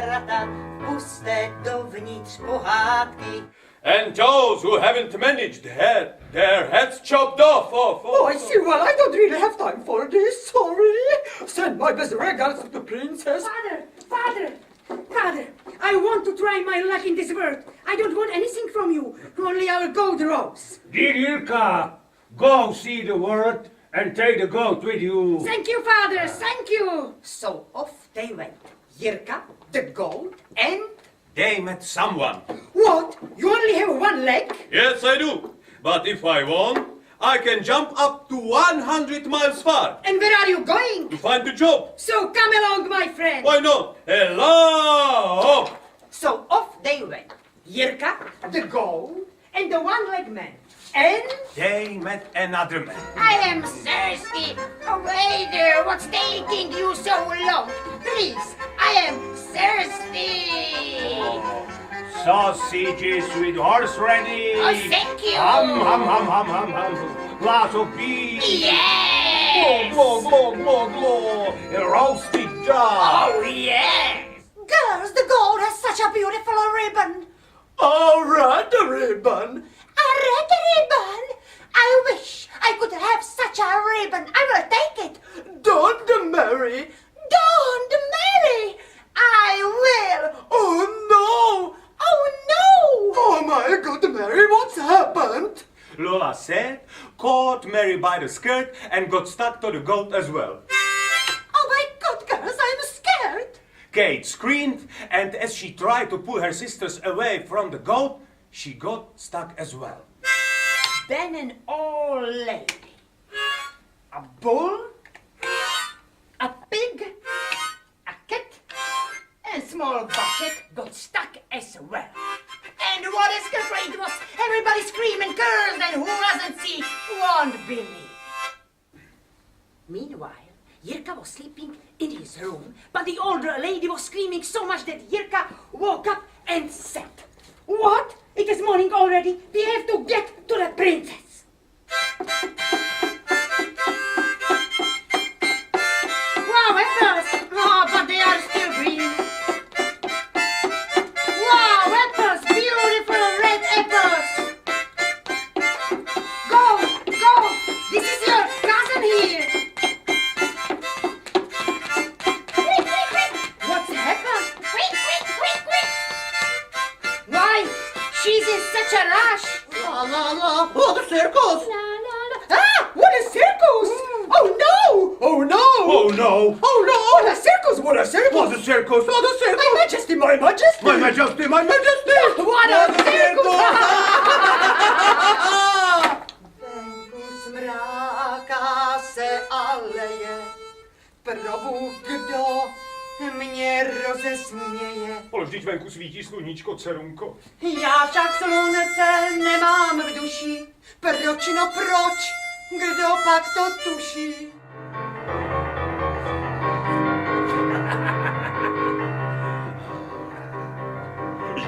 vrata, puste dovnitř pohádky. And those who haven't managed had their heads chopped off. Oh, I see. Well, I don't really have time for this. Sorry. Send my best regards to the princess. Father, I want to try my luck in this world. I don't want anything from you, only our gold rose. Dear Jirka, go see the world and take the goat with you. Thank you, Father, thank you. So off they went. Jirka, the goat, and... They met someone. What? You only have one leg? Yes, I do. But if I won, I can jump up to 100 miles far And where are you going? to find a job. So come along, my friend. Why not? Hello! So off they went. Jirka, the goat, and the one-legged man. And... They met another man. I am thirsty. Away there, what's taking you so long? Please, I am thirsty. Sausages with horse ready. Oh, thank you. Hum. Glass of beef. Yes. Glor. A roasted duck. Oh, yes. Girls, the goat has such a beautiful ribbon. A red ribbon. A red ribbon? I wish I could have such a ribbon. I will take it. Don't marry. Don't marry. I will. Oh, no. Oh, no. Oh, my God, Mary, what's happened? Lola said, caught Mary by the skirt and got stuck to the goat as well. Oh, my God, girls, I'm scared. Kate screamed, and as she tried to pull her sisters away from the goat, she got stuck as well. Then an old lady, a bull, a pig, a cat, and small bucket got stuck as well. And what is great was everybody screaming girls, and who doesn't see won't believe. Meanwhile, Jirka was sleeping in his room, but the older lady was screaming so much that Jirka woke up and said, What? It is morning already. We have to get to the princess. Wow, apples! Oh, but they are still green. Wow, apples! Beautiful red apples! Go! This is your cousin here. Quick! What's happened? Quick! Why? She's in such a rush. La. Oh, the circus. La. Ah! What a circus! Oh, no. Oh, no. Oh no! Oh, no. What a circus. What a circus. What a circus! What a circus! My Majesty, my Majesty. My Majesty! My Majesty! What a circus! venku smráká se aleje, probůh, kdo mě rozesměje. Ale vždyť venku svítí sluníčko, dcerunko. Já však slunce nemám v duši, proč, kdo pak to tuší?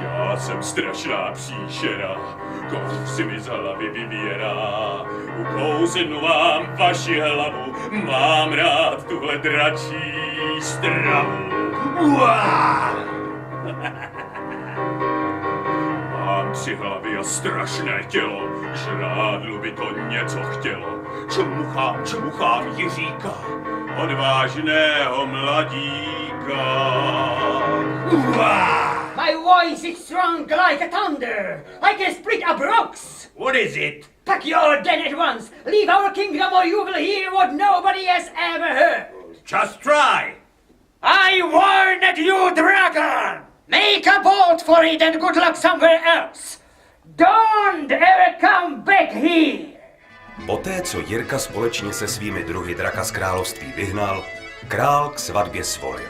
Já jsem strašná příšera, koho si mi z hlavy vybírá. Ukousnu vám vaši hlavu, mám rád tuhle dračí stravu. Uá! Mám 3 hlavy a strašné tělo, žrádlu by to něco chtělo. Čmuchám Jiříka, odvážného mladíka. Uá! My voice is strong like a thunder. I can split up rocks. What is it? Pack your den at once. Leave our kingdom or you will hear what nobody has ever heard. Just try! I warned you, dragon! Make a bolt for it and good luck somewhere else. Don't ever come back here. Poté, co Jirka společně se svými druhy draka z království vyhnal, král k svatbě svolil.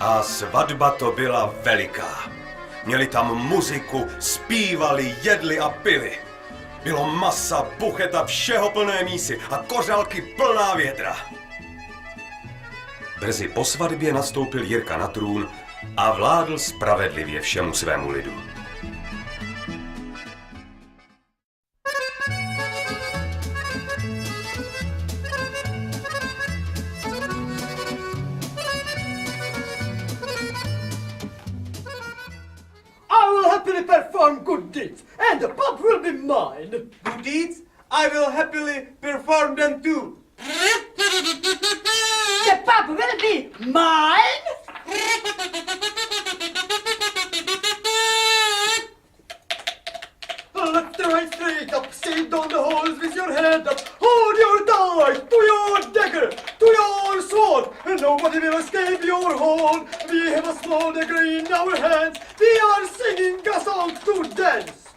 A svatba to byla veliká. Měli tam muziku, zpívali, jedli a pili. Bylo masa, bucheta, všeho plné mísy a kořálky plná větra. Brzy po svatbě nastoupil Jirka na trůn a vládl spravedlivě všemu svému lidu. perform good deeds, and the pub will be mine. Good deeds? I will happily perform them too. The pub will be mine. Left, right, straight up, sit on the holes with your head up. Hold your dice to your dagger, to your sword, and nobody will escape your hold. We have a small dagger in our hands. We are singing a song to dance.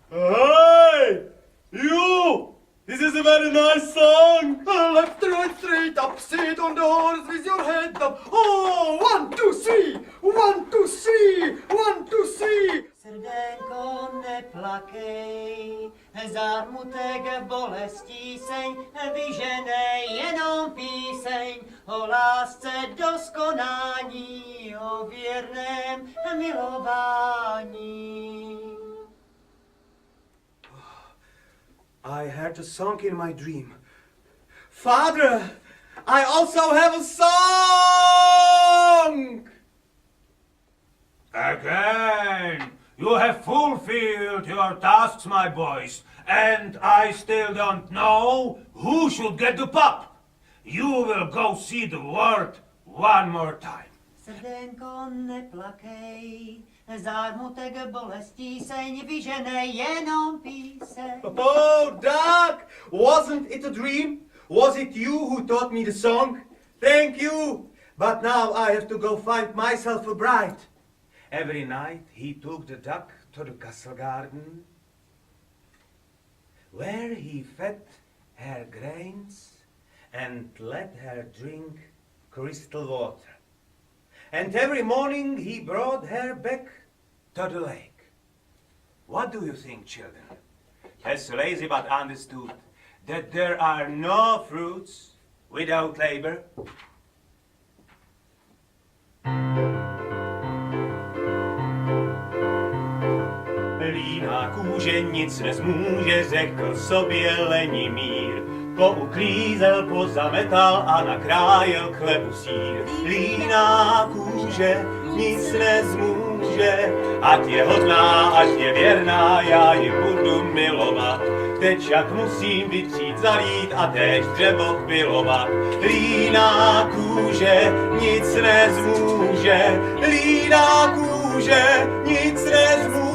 Hey! You! This is a very nice song! Left, right, straight up, sit on the horse with your head up. Oh, 1, 2, 3, 1, 2, 3, 1, 2, 3. Srdenko, neplakej, zármutek bolestí seň, vyženej jenom píseň o lásce doskonání, o věrném milování. I heard a song in my dream. Father, I also have a song! Again! You have fulfilled your tasks, my boys, and I still don't know who should get the pup. You will go see the world one more time. Srdenko, neplakej, zármutek bolestí seň, vyženej jenom píseň. Oh, Doc! Wasn't it a dream? Was it you who taught me the song? Thank you! But now I have to go find myself a bride. Every night he took the duck to the castle garden, where he fed her grains and let her drink crystal water. And every morning he brought her back to the lake. What do you think, children? Has Lazybutt understood that there are no fruits without labor? Líná kůže nic nezmůže, řekl sobě Lenimír. Pouklízel, pozametal a nakrájel k chlebu sýr. Líná kůže nic nezmůže, ať je hodná, ať je věrná, já ji budu milovat. Teď jak musím vytřít, zalít a též dřevo pilovat. Líná kůže nic nezmůže, líná kůže nic nezmůže.